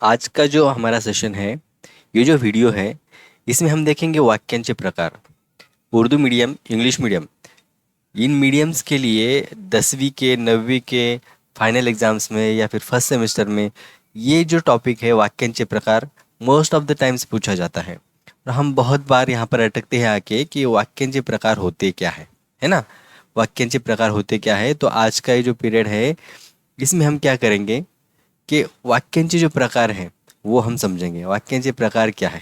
आज का जो हमारा सेशन है, ये जो वीडियो है, इसमें हम देखेंगे वाक्यांचे प्रकार। उर्दू मीडियम, इंग्लिश मीडियम, इन मीडियम्स के लिए 10वीं के 9वीं के फाइनल एग्जाम्स में या फिर फर्स्ट सेमेस्टर में ये जो टॉपिक है वाक्यांचे प्रकार मोस्ट ऑफ द टाइम्स पूछा जाता है। और हम बहुत बार यहाँ पर अटकते हैं आके कि वाक्यांचे प्रकार होते क्या है ना। वाक्यांचे प्रकार होते क्या है, तो आज का ये जो पीरियड है इसमें हम क्या करेंगे कि वाक्यांचे जो प्रकार हैं वो हम समझेंगे। वाक्यांचे प्रकार क्या है,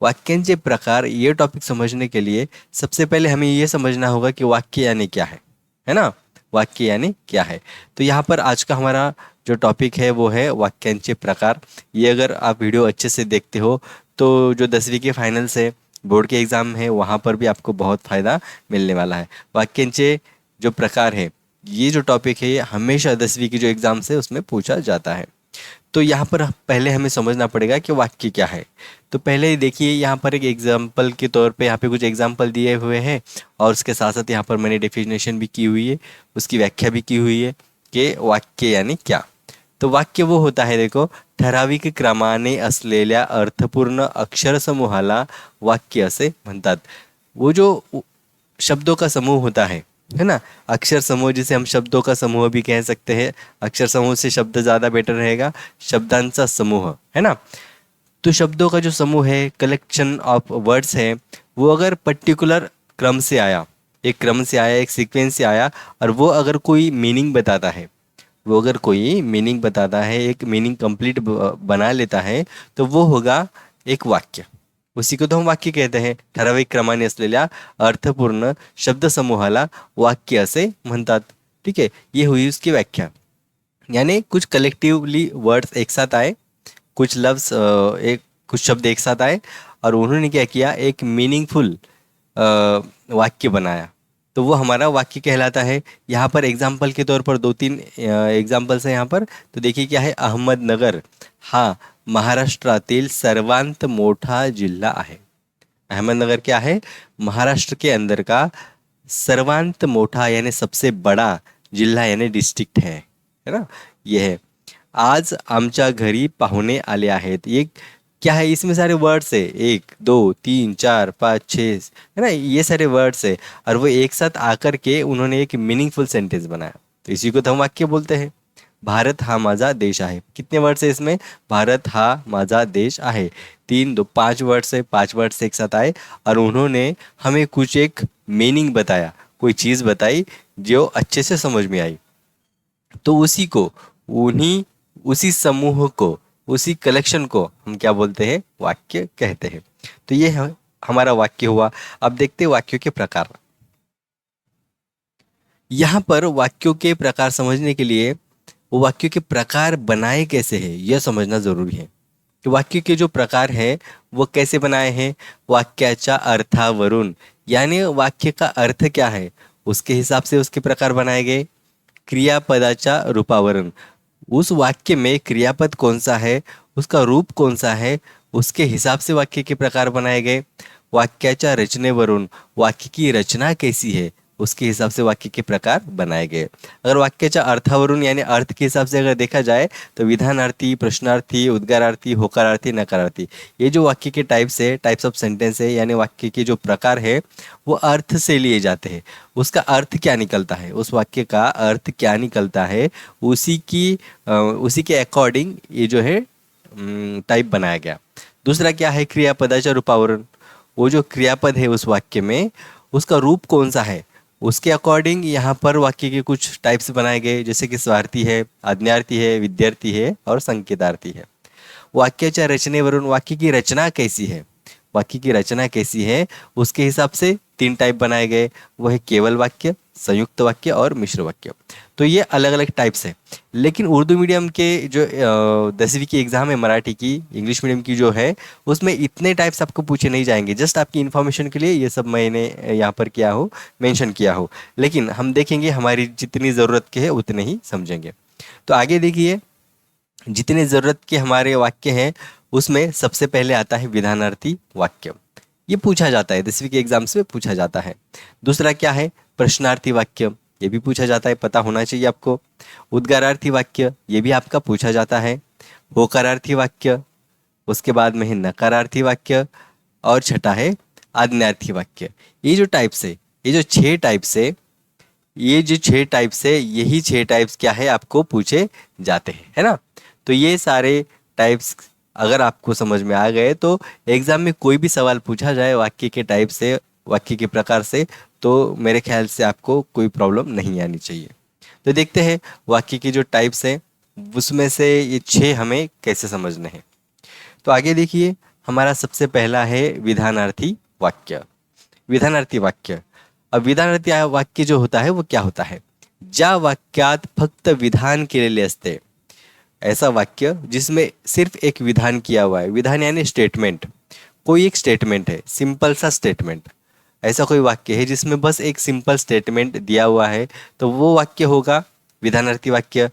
वाक्यांचे प्रकार, ये टॉपिक समझने के लिए सबसे पहले हमें ये समझना होगा कि वाक्य यानी क्या है ना। वाक्य यानी क्या है, तो यहाँ पर आज का हमारा जो टॉपिक है वो है वाक्यांचे प्रकार। ये अगर आप वीडियो अच्छे से देखते हो तो जो 10वीं के फाइनल से बोर्ड के एग्ज़ाम है वहाँ पर भी आपको बहुत फ़ायदा मिलने वाला है। वाक्यांचे जो प्रकार है, ये जो टॉपिक है ये हमेशा 10वीं की जो एग्ज़ाम्स है उसमें पूछा जाता है। तो यहाँ पर पहले हमें समझना पड़ेगा कि वाक्य क्या है। तो पहले देखिए, यहाँ पर एक एग्जाम्पल के तौर पे यहाँ पे कुछ एग्जाम्पल दिए हुए हैं और उसके साथ साथ यहाँ पर मैंने डेफिनेशन भी की हुई है, उसकी व्याख्या भी की हुई है कि वाक्य यानी क्या। तो वाक्य वो होता है, देखो, ठराविक क्रमाने असलेल्या अर्थपूर्ण अक्षरसमूहाला वाक्य असे म्हणतात। वो जो शब्दों का समूह होता है ना, अक्षर समूह, जिसे हम शब्दों का समूह भी कह सकते हैं। अक्षर समूह से शब्द ज़्यादा बेटर रहेगा, शब्दांचा समूह, है ना। तो शब्दों का जो समूह है, कलेक्शन ऑफ वर्ड्स है, वो अगर पर्टिकुलर क्रम से आया, एक क्रम से आया, एक सीक्वेंस से आया, और वो अगर कोई मीनिंग बताता है, वो अगर कोई मीनिंग बताता है, एक मीनिंग कंप्लीट बना लेता है, तो वो होगा एक वाक्य। उसी को तो हम वाक्य कहते हैं। ठराविक क्रमाने असलेल्या अर्थपूर्ण शब्दसमूहाला वाक्य असे म्हणतात। ठीक है, ये हुई उसकी व्याख्या। यानी कुछ कलेक्टिवली वर्ड्स एक साथ आए, कुछ लफ्ज़ कुछ शब्द एक साथ आए और उन्होंने क्या किया, एक मीनिंगफुल वाक्य बनाया, तो वो हमारा वाक्य कहलाता है। यहाँ पर एग्जाम्पल के तौर पर 2-3 एग्जाम्पल्स हैं यहाँ पर। तो देखिए क्या है, अहमदनगर हा महाराष्ट्रातील सर्वांत मोठा जिल्हा आहे। अहमदनगर क्या है, महाराष्ट्र के अंदर का सर्वांत मोठा यानी सबसे बड़ा जिल्हा यानी डिस्ट्रिक्ट है ना, ये है। आज आमच्या घरी पाहुणे आले आहेत, ये क्या है, इसमें सारे वर्ड्स है, 1 2 3 4 5 6, है ना, ये सारे वर्ड्स है और वो एक साथ आकर के उन्होंने एक मीनिंगफुल सेंटेंस बनाया, तो इसी को तो हम वाक्य बोलते हैं। भारत हा माझा देश आहे, कितने वर्ड्स है इसमें, भारत हा माझा देश आहे, 5 वर्ड्स है, 5 वर्ड्स एक साथ आए और उन्होंने हमें कुछ एक मीनिंग बताया, कोई चीज़ बताई जो अच्छे से समझ में आई। तो उसी को, उन्हीं उसी समूह को, उसी कलेक्शन को हम क्या बोलते हैं, वाक्य कहते हैं। तो ये हमारा वाक्य हुआ। अब देखते हैं वाक्यों के प्रकार। यहाँ पर वाक्यों के प्रकार समझने के लिए वो वाक्यों के प्रकार बनाए कैसे हैं यह समझना ज़रूरी है। कि वाक्य के जो प्रकार हैं वो कैसे बनाए हैं, वाक्याच्या अर्थावरून, यानी वाक्य का अर्थ क्या है उसके हिसाब से उसके प्रकार बनाए गए। क्रियापदाच्या रूपावरून, उस वाक्य में क्रियापद कौन सा है, उसका रूप कौन सा है, उसके हिसाब से वाक्य के प्रकार बनाए गए। वाक्याच्या रचनेवरून, वाक्य की रचना कैसी है उसके हिसाब से वाक्य के प्रकार बनाए गए। अगर वाक्याच्या अर्थावरून यानी अर्थ के हिसाब से अगर देखा जाए तो विधानार्थी, प्रश्नार्थी, उद्गारार्थी, होकारार्थी, नकारार्थी, ये जो वाक्य के टाइप्स है, टाइप्स ऑफ सेंटेंस है, यानी वाक्य के जो प्रकार है वो अर्थ से लिए जाते हैं। उसका अर्थ क्या निकलता है, उस वाक्य का अर्थ क्या निकलता है, उसी के अकॉर्डिंग ये जो है टाइप बनाया गया। दूसरा क्या है, क्रियापदाच्या रूपावरून, वो जो क्रियापद है उस वाक्य में उसका रूप कौन सा है उसके अकॉर्डिंग यहाँ पर वाक्य के कुछ टाइप्स बनाए गए, जैसे कि स्वार्थी है, आज्ञार्थी है, विद्यार्थी है और संकेतार्थी है। वाक्याच्या रचनेवरून, वाक्य की रचना कैसी है, वाक्य की रचना कैसी है उसके हिसाब से 3 टाइप बनाए गए, वो है केवल वाक्य, संयुक्त वाक्य और मिश्र वाक्य। तो ये अलग अलग टाइप्स है। लेकिन उर्दू मीडियम के जो 10वीं की एग्ज़ाम है, मराठी की, इंग्लिश मीडियम की जो है, उसमें इतने टाइप्स आपको पूछे नहीं जाएंगे। जस्ट आपकी इन्फॉर्मेशन के लिए ये सब मैंने यहाँ पर किया हो, मेंशन किया हो, लेकिन हम देखेंगे हमारी जितनी ज़रूरत के है उतने ही समझेंगे। तो आगे देखिए, जितने ज़रूरत के हमारे वाक्य हैं उसमें सबसे पहले आता है विधानार्थी वाक्य। ये पूछा जाता है, 10वीं के एग्जाम्स में पूछा जाता है। दूसरा क्या है, प्रश्नार्थी वाक्य, ये भी पूछा जाता है, पता होना चाहिए आपको। उद्गारार्थी वाक्य, ये भी आपका पूछा जाता है। होकारार्थी वाक्य, उसके बाद में है नकारार्थी वाक्य और छठा है आज्ञार्थी वाक्य। ये जो टाइप्स है, ये जो 6 टाइप्स है, ये जो 6 टाइप्स है, यही 6 टाइप्स क्या है आपको पूछे जाते हैं, है ना। तो ये सारे टाइप्स अगर आपको समझ में आ गए तो एग्जाम में कोई भी सवाल पूछा जाए वाक्य के टाइप से, वाक्य के प्रकार से, तो मेरे ख्याल से आपको कोई प्रॉब्लम नहीं आनी चाहिए। तो देखते हैं वाक्य के जो टाइप्स हैं उसमें से ये 6 हमें कैसे समझने हैं। तो आगे देखिए, हमारा सबसे पहला है विधानार्थी वाक्य। विधानार्थी वाक्य, अब विधानार्थी वाक्य जो होता है वो क्या होता है? ज्या वाक्यात फक्त विधान केलेले असते, ऐसा वाक्य जिसमें सिर्फ एक विधान किया हुआ है। विधान यानी स्टेटमेंट, कोई एक स्टेटमेंट है, सिंपल सा स्टेटमेंट। ऐसा कोई वाक्य है जिसमें बस एक सिंपल स्टेटमेंट दिया हुआ है, तो वो वाक्य होगा विधानार्थी वाक्य।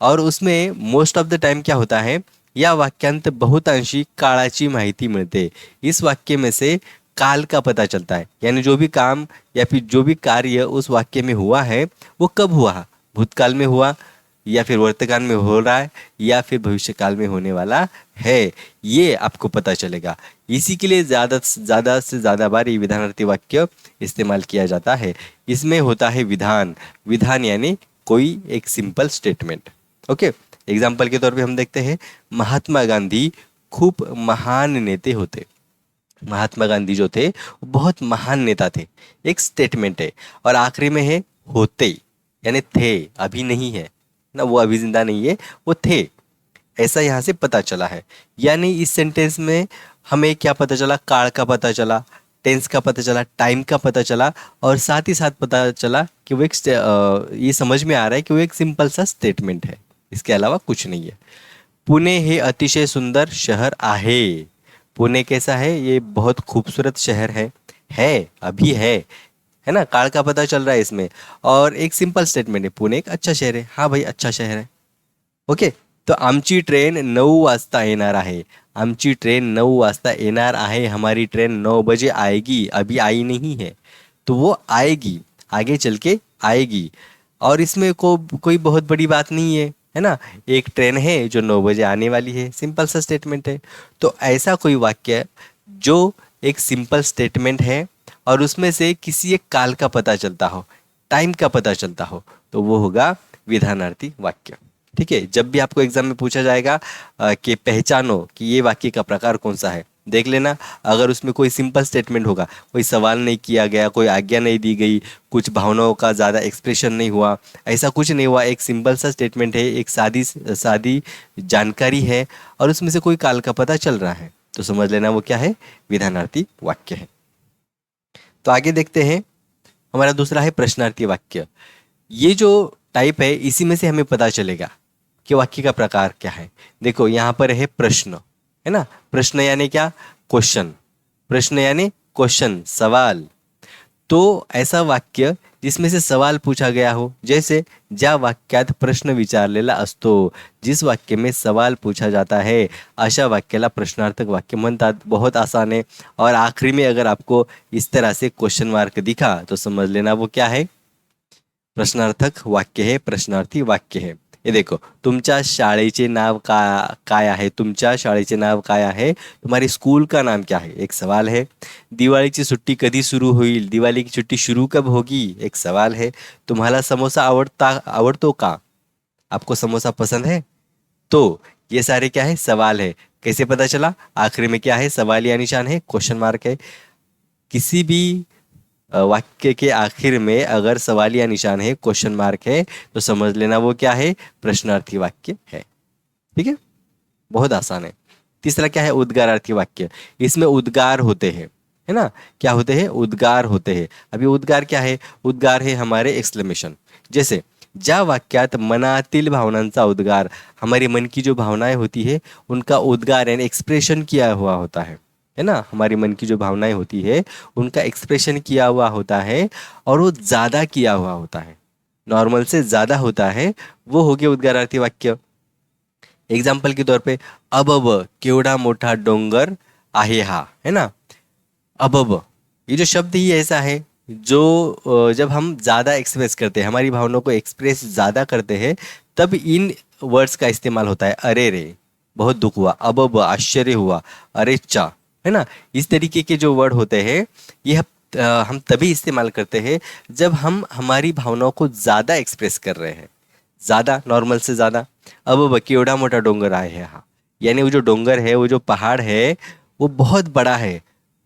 और उसमें मोस्ट ऑफ द टाइम क्या होता है, या वाक्यांत बहुतांशी काळाची माहिती मिळते। इस वाक्य में से काल का पता चलता है, यानी जो भी काम या फिर जो भी कार्य उस वाक्य में हुआ है वो कब हुआ, भूतकाल में हुआ या फिर वर्तमान में हो रहा है या फिर भविष्य काल में होने वाला है, ये आपको पता चलेगा। इसी के लिए ज़्यादा से ज़्यादा बार ये विधानार्थी वाक्य इस्तेमाल किया जाता है। इसमें होता है विधान, विधान यानी कोई एक सिंपल स्टेटमेंट। ओके, एग्जाम्पल के तौर पे हम देखते हैं, महात्मा गांधी खूब महान नेते होते। महात्मा गांधी जो थे वो बहुत महान नेता थे, एक स्टेटमेंट है। और आखिरी में है होते, यानी थे, अभी नहीं है ना, वो अभी जिंदा नहीं है, वो थे, ऐसा यहाँ से पता चला है। यानी इस सेंटेंस में हमें क्या पता चला, काल का पता चला, टेंस का पता चला, टाइम का पता चला, और साथ ही साथ पता चला कि वो एक ये समझ में आ रहा है कि वो एक सिंपल सा स्टेटमेंट है, इसके अलावा कुछ नहीं है। पुणे हे अतिशय सुंदर शहर आहे। पुणे कैसा है, ये बहुत खूबसूरत शहर है अभी है ना, काल का पता चल रहा है इसमें। और एक सिंपल स्टेटमेंट है, पुणे एक अच्छा शहर है, हाँ भाई अच्छा शहर है। ओके, तो आमची ट्रेन 9 वाजता येणार आहे। आमची ट्रेन 9 वाजता येणार आहे, हमारी ट्रेन 9 बजे आएगी, अभी आई नहीं है, तो वो आएगी, आगे चल के आएगी। और इसमें कोई बहुत बड़ी बात नहीं है ना, एक ट्रेन है जो 9 बजे आने वाली है, सिंपल सा स्टेटमेंट है। तो ऐसा कोई वाक्य जो एक सिंपल स्टेटमेंट है और उसमें से किसी एक काल का पता चलता हो, टाइम का पता चलता हो, तो वो होगा विधानार्थी वाक्य। ठीक है, जब भी आपको एग्जाम में पूछा जाएगा कि पहचानो कि ये वाक्य का प्रकार कौन सा है, देख लेना। अगर उसमें कोई सिंपल स्टेटमेंट होगा, कोई सवाल नहीं किया गया, कोई आज्ञा नहीं दी गई, कुछ भावनाओं का ज़्यादा एक्सप्रेशन नहीं हुआ, ऐसा कुछ नहीं हुआ, एक सिंपल सा स्टेटमेंट है, एक सादी सादी जानकारी है और उसमें से कोई काल का पता चल रहा है, तो समझ लेना वो क्या है, विधानार्थी वाक्य है। तो आगे देखते हैं, हमारा दूसरा है प्रश्नार्थी वाक्य। ये जो टाइप है इसी में से हमें पता चलेगा कि वाक्य का प्रकार क्या है। देखो यहाँ पर है प्रश्न, है ना, प्रश्न यानी क्या, क्वेश्चन, प्रश्न यानी क्वेश्चन, सवाल। तो ऐसा वाक्य जिसमें से सवाल पूछा गया हो, जैसे ज्या वाक्यात प्रश्न विचारलेला असतो, जिस वाक्य में सवाल पूछा जाता है अशा वाक्याला प्रश्नार्थक वाक्य म्हणतात। बहुत आसान है। और आखिरी में अगर आपको इस तरह से क्वेश्चन मार्क दिखा तो समझ लेना वो क्या है, प्रश्नार्थक वाक्य है, प्रश्नार्थी वाक्य है। ये देखो, तुमच्या शाळेचे नाव काय आहे, तुमच्या शाळेचे नाव काय आहे, तुम्हारी स्कूल का नाम क्या है, एक सवाल है। दिवाली की छुट्टी कधी शुरू होईल, दिवाली की छुट्टी शुरू कब होगी, एक सवाल है। तुम्हाला समोसा आवड़तो का, आपको समोसा पसंद है, तो ये सारे क्या है, सवाल है। कैसे पता चला, आखिरी में क्या है, सवालिया निशान है, क्वेश्चन मार्क है। किसी भी वाक्य के आखिर में अगर सवालिया निशान है, क्वेश्चन मार्क है, तो समझ लेना वो क्या है, प्रश्नार्थी वाक्य है। ठीक है, बहुत आसान है। तीसरा क्या है, उद्गारार्थी वाक्य। इसमें उद्गार होते हैं, है ना, क्या होते हैं, उद्गार होते हैं। अभी उद्गार क्या है, उद्गार है हमारे एक्सक्लेमेशन। जैसे ज्या वाक्यात मनातील भावनांचा उद्गार, हमारे मन की जो भावनाएं होती है उनका उद्गार यानी एक्सप्रेशन किया हुआ होता है ना, हमारे मन की जो भावनाएं होती है उनका एक्सप्रेशन किया हुआ होता है और वो ज़्यादा किया हुआ होता है, नॉर्मल से ज़्यादा होता है, वो हो गया उद्गारार्थी वाक्य। एग्जाम्पल के तौर पे, अबब केवढा मोठा डोंगर आहे हा, है ना। अबब, ये जो शब्द ही ऐसा है जो जब हम ज़्यादा एक्सप्रेस करते हैं, हमारी भावनाओं को एक्सप्रेस ज़्यादा करते हैं, तब इन वर्ड्स का इस्तेमाल होता है, अरे रे, बहुत दुख हुआ, अब आश्चर्य हुआ, अरे चा, है ना। इस तरीके के जो वर्ड होते हैं ये हम तभी इस्तेमाल करते हैं जब हम हमारी भावनाओं को ज़्यादा एक्सप्रेस कर रहे हैं, ज़्यादा, नॉर्मल से ज़्यादा। अब केवढा मोठा डोंगर आहे हा, यानी वो जो डोंगर है, वो जो पहाड़ है, वो बहुत बड़ा है,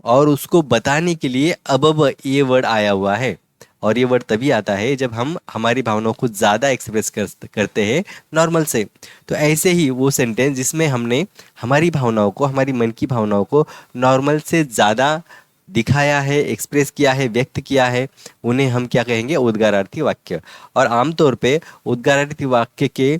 और उसको बताने के लिए अब ये वर्ड आया हुआ है। और ये वर्ड तभी आता है जब हम हमारी भावनाओं को ज़्यादा एक्सप्रेस करते हैं नॉर्मल से। तो ऐसे ही वो सेंटेंस जिसमें हमने हमारी भावनाओं को, हमारी मन की भावनाओं को नॉर्मल से ज़्यादा दिखाया है, एक्सप्रेस किया है, व्यक्त किया है, उन्हें हम क्या कहेंगे, उद्गारार्थी वाक्य। और आमतौर पे उद्गारार्थी वाक्य के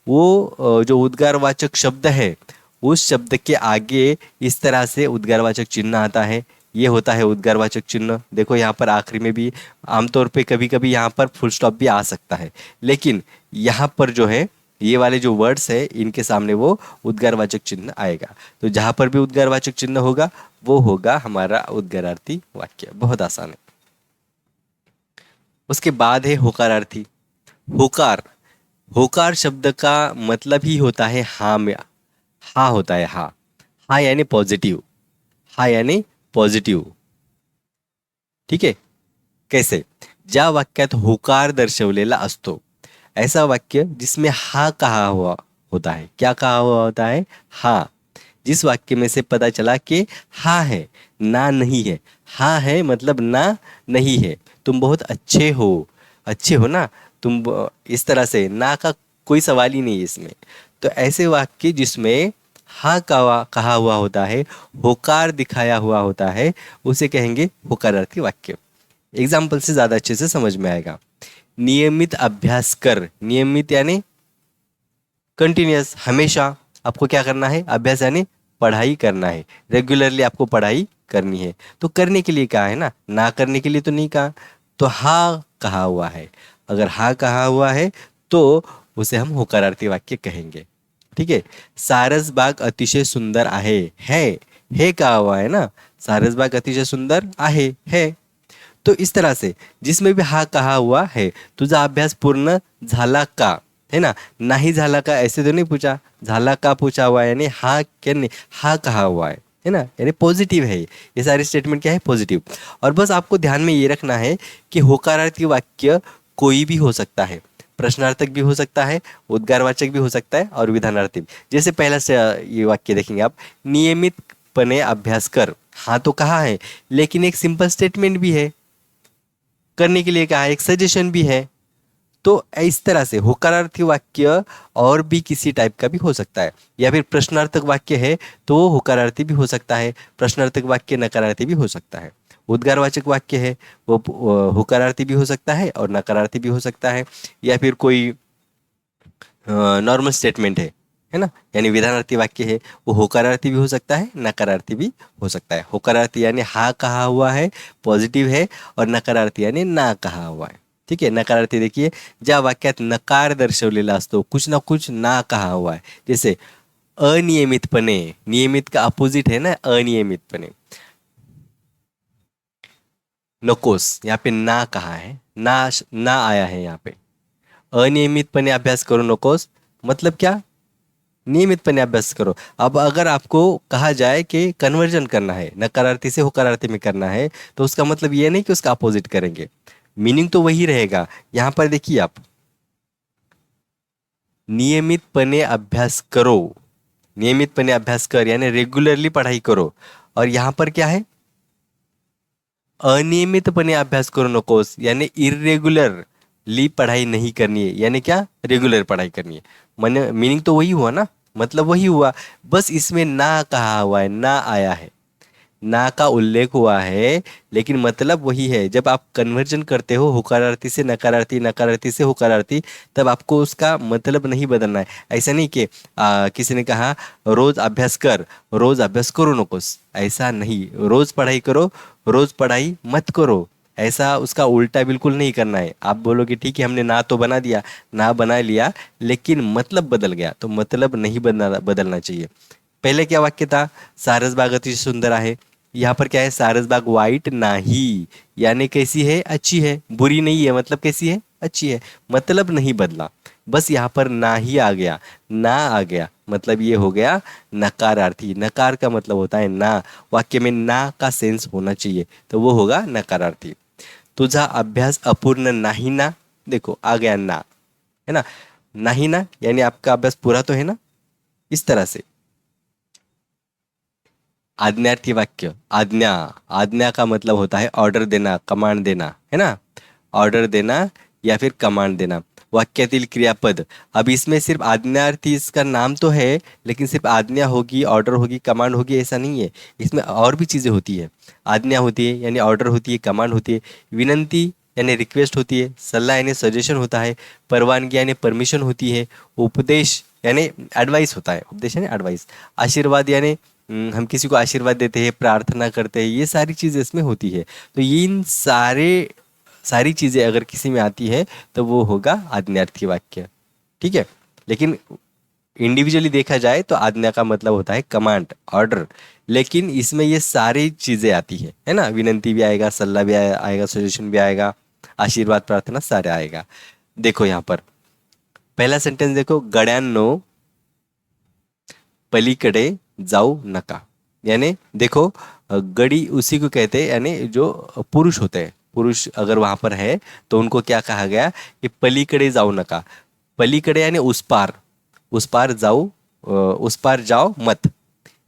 वो जो उद्गारवाचक शब्द है, उस शब्द के आगे इस तरह से उद्गारवाचक चिन्ह आता है। ये होता है उद्गारवाचक चिन्ह। देखो यहाँ पर आखिरी में भी आमतौर पे कभी कभी यहाँ पर फुल स्टॉप भी आ सकता है, लेकिन यहाँ पर जो है ये वाले जो वर्ड्स है इनके सामने वो उद्गारवाचक चिन्ह आएगा। तो जहाँ पर भी उद्गारवाचक चिन्ह होगा वो होगा हमारा उद्गारार्थी वाक्य। बहुत आसान है। उसके बाद है होकारार्थी। होकार, होकार शब्द का मतलब ही होता है हाँ में, हाँ होता है, हाँ, हाँ यानी पॉजिटिव, हाँ यानी पॉझिटिव्ह। ठीक आहे, कैसे, ज्या वाक्यात होकार दर्शवलेला असतो, ऐसा वाक्य जिसमें हाँ कहा हुआ होता है। क्या कहा हुआ होता है, हाँ। जिस वाक्य में से पता चला कि हाँ है, ना नहीं है। हाँ है मतलब ना नहीं है, तुम बहुत अच्छे हो, अच्छे हो ना तुम, इस तरह से ना का कोई सवाल ही नहीं है इसमें। तो ऐसे वाक्य जिसमें हाँ कहा हुआ होता है, होकार दिखाया हुआ होता है, उसे कहेंगे होकारार्थी वाक्य। एग्जाम्पल से ज़्यादा अच्छे से समझ में आएगा। नियमित अभ्यास कर, नियमित यानी कंटिन्यूअस, हमेशा आपको क्या करना है, अभ्यास यानी पढ़ाई करना है, रेगुलरली आपको पढ़ाई करनी है। तो करने के लिए कहा है ना करने के लिए तो नहीं कहा। तो हाँ कहा हुआ है, अगर हाँ कहा हुआ है तो उसे हम होकारार्थी वाक्य कहेंगे। ठीक है। सारसबाग अतिशय सुंदर है कहा हुआ है ना, सारसबाग अतिशय सुंदर है। तो इस तरह से जिसमें भी हा कहा हुआ है, तुझा अभ्यास पूर्ण झाला का, है ना, नहीं झाला का ऐसे तो नहीं पूछा, झाला का पूछा हुआ है, यानी हा क्या नहीं, हा कहा हुआ है ना, यानी पॉजिटिव है। ये सारे स्टेटमेंट क्या है, पॉजिटिव। और बस आपको ध्यान में ये रखना है कि होकारार्थी वाक्य कोई भी हो सकता है, प्रश्नार्थक भी हो सकता है, उद्गारवाचक भी हो सकता है, और विधानार्थी भी। जैसे पहला से ये वाक्य देखेंगे आप, नियमितपणे अभ्यास कर, हाँ तो कहा है, लेकिन एक सिंपल स्टेटमेंट भी है, करने के लिए कहा है, एक सजेशन भी है। तो इस तरह से होकारार्थी वाक्य और भी किसी टाइप का भी हो सकता है, या फिर प्रश्नार्थक वाक्य है तो वो होकारार्थी भी हो सकता है, प्रश्नार्थक वाक्य नकारार्थी भी हो सकता है। उद्गारवाचक वाक्य है वो होकारार्थी भी हो सकता है और नकारार्थी भी हो सकता है, या फिर कोई नॉर्मल स्टेटमेंट है ना, यानी विधानार्थी वाक्य है, वो होकारार्थी भी हो सकता है, नकारार्थी भी हो सकता है। होकारार्थी यानी हाँ कहा हुआ है, पॉझिटिव्ह है, और नकारार्थी यानी ना कहा हुआ है। ठीक है। नकारार्थी देखिए, ज्या वाक्यात नकार दर्शवलेला असतो, कुछ ना कुछ ना कहा हुआ है, जैसे अनियमितपणे, नियमित का अपोजिट है ना अनियमितपणे, नकोस, यहाँ पे ना कहा है, ना आया है यहाँ पे। अनियमितपणे अभ्यास करू नकोस, मतलब क्या, नियमितपणे अभ्यास करो। अब अगर आपको कहा जाए कि कन्वर्जन करना है, नकारार्थी से होकारार्थी में करना है, तो उसका मतलब ये नहीं कि उसका अपोजिट करेंगे, मीनिंग तो वही रहेगा। यहाँ पर देखिए आप, नियमितपणे अभ्यास करो, नियमितपणे अभ्यास कर यानी रेगुलरली पढ़ाई करो, और यहाँ पर क्या है, अनियमितपणे अभ्यास करू नकोस, यानी इरेगुलरली पढ़ाई नहीं करनी है, यानी क्या, रेगुलर पढ़ाई करनी है। मन मीनिंग तो वही हुआ ना, मतलब वही हुआ, बस इसमें ना कहा हुआ है, ना आया है, ना का उल्लेख हुआ है, लेकिन मतलब वही है। जब आप कन्वर्जन करते हो होकारार्थी से नकारार्थी, नकारार्थी से होकारार्थी, तब आपको उसका मतलब नहीं बदलना है। ऐसा नहीं कि किसी ने कहा रोज अभ्यास कर, रोज अभ्यास करो नकोस, ऐसा नहीं, रोज पढ़ाई करो, रोज पढ़ाई मत करो, ऐसा उसका उल्टा बिल्कुल नहीं करना है। आप बोलोगे ठीक है हमने ना तो बना दिया, ना बना लिया, लेकिन मतलब बदल गया, तो मतलब नहीं बदलना चाहिए। पहले क्या वाक्य था, सारसबाग अतिशय सुंदर आहे, यहाँ पर क्या है, सारसबाग वाइट नाही, यानी कैसी है, अच्छी है, बुरी नहीं है, मतलब कैसी है, अच्छी है, मतलब नहीं बदला। बस यहाँ पर ना ही आ गया, ना आ गया मतलब ये हो गया नकारार्थी। नकार का मतलब होता है ना, वाक्य में ना का सेंस होना चाहिए, तो वो होगा नकारार्थी। तुझा अभ्यास अपूर्ण नाही ना, देखो आ गया ना, है ना, नहीं ना यानी आपका अभ्यास पूरा तो है ना, इस तरह से। आज्ञार्थी वाक्य, आज्ञा, आज्ञा का मतलब होता है ऑर्डर देना, कमांड देना, है ना, ऑर्डर देना या फिर कमांड देना। वाक्यातील क्रियापद, अब इसमें सिर्फ आज्ञार्थी इसका नाम तो है, लेकिन सिर्फ आज्ञा होगी, ऑर्डर होगी, कमांड होगी ऐसा नहीं है, इसमें और भी चीज़ें होती है। आज्ञा होती है यानी ऑर्डर होती है, कमांड होती है, विनंती यानी रिक्वेस्ट होती है, सलाह यानी सजेशन होता है, परवानगी यानी परमिशन होती है, उपदेश यानी एडवाइस होता है, उपदेश यानी एडवाइस, आशीर्वाद यानी हम किसी को आशीर्वाद देते हैं, प्रार्थना करते हैं, ये सारी चीज़ें इसमें होती है। तो इन सारी चीज़ें अगर किसी में आती है तो वो होगा आज्ञार्थी वाक्य, ठीक है। लेकिन इंडिविजुअली देखा जाए तो आज्ञा का मतलब होता है कमांड, ऑर्डर, लेकिन इसमें ये सारी चीज़ें आती है ना, विनंती भी आएगा, सलाह भी आएगा, सजेशन भी आएगा, आशीर्वाद, प्रार्थना सारे आएगा। देखो यहाँ पर पहला सेंटेंस देखो, गड्यांनो पलीकडे जाऊ नका, यानी देखो गड़ी उसी को कहते हैं, यानी जो पुरुष होते हैं, पुरुष अगर वहां पर है तो उनको क्या कहा गया कि पलीकडे जाऊ नका। पलीकडे यानी उस पार जाओ, उस पार जाओ मत,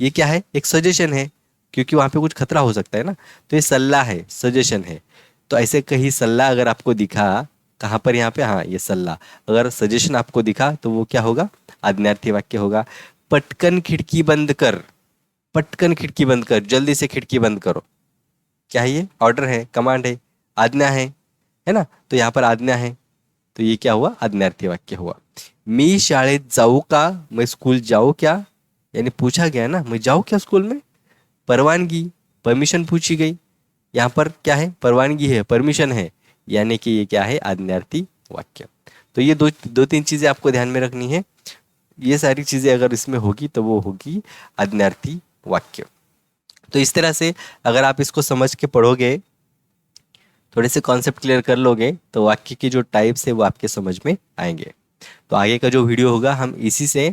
ये क्या है, एक सजेशन है, क्योंकि वहां पे कुछ खतरा हो सकता है ना, तो ये सल्ला है, सजेशन है। तो ऐसे कहीं सल्ला अगर आपको दिखा, कहाँ पर, यहाँ पे, हाँ ये सल्ला, अगर सजेशन आपको दिखा तो वो क्या होगा, आज्ञार्थी वाक्य होगा। पटकन खिड़की बंद कर, पटकन खिड़की बंद कर, जल्दी से खिड़की बंद करो, क्या है ये, ऑर्डर है, कमांड है, आज्ञा है ना, तो यहाँ पर आज्ञा है, तो ये क्या हुआ, आज्ञार्थी वाक्य हुआ। मी शाळेत जाऊ का, मैं स्कूल जाऊँ क्या, यानी पूछा गया ना, मैं जाऊँ क्या स्कूल में, परवानगी, परमिशन पूछी गई, यहाँ पर क्या है, परवानगी है, परमिशन है, यानी कि ये क्या है, आज्ञार्थी वाक्य। तो ये दो तीन चीजें आपको ध्यान में रखनी है, ये सारी चीजें अगर इसमें होगी तो वो होगी आज्ञार्थी वाक्य। तो इस तरह से अगर आप इसको समझ के पढ़ोगे, थोड़े से कॉन्सेप्ट क्लियर कर लोगे, तो वाक्य की जो टाइप्स है वो आपके समझ में आएंगे। तो आगे का जो वीडियो होगा हम इसी से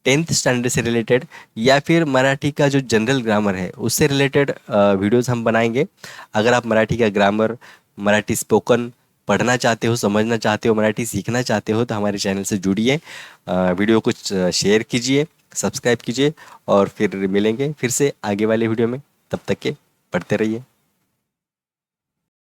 10th स्टैंडर्ड से रिलेटेड या फिर मराठी का जो जनरल ग्रामर है उससे रिलेटेड वीडियोस हम बनाएंगे। अगर आप मराठी का ग्रामर, मराठी स्पोकन पढ़ना चाहते हो, समझना चाहते हो, मराठी सीखना चाहते हो, तो हमारे चैनल से जुड़िए, वीडियो को शेयर कीजिए, सब्सक्राइब कीजिए, और फिर मिलेंगे फिर से आगे वाले वीडियो में। तब तक के पढ़ते रहिए।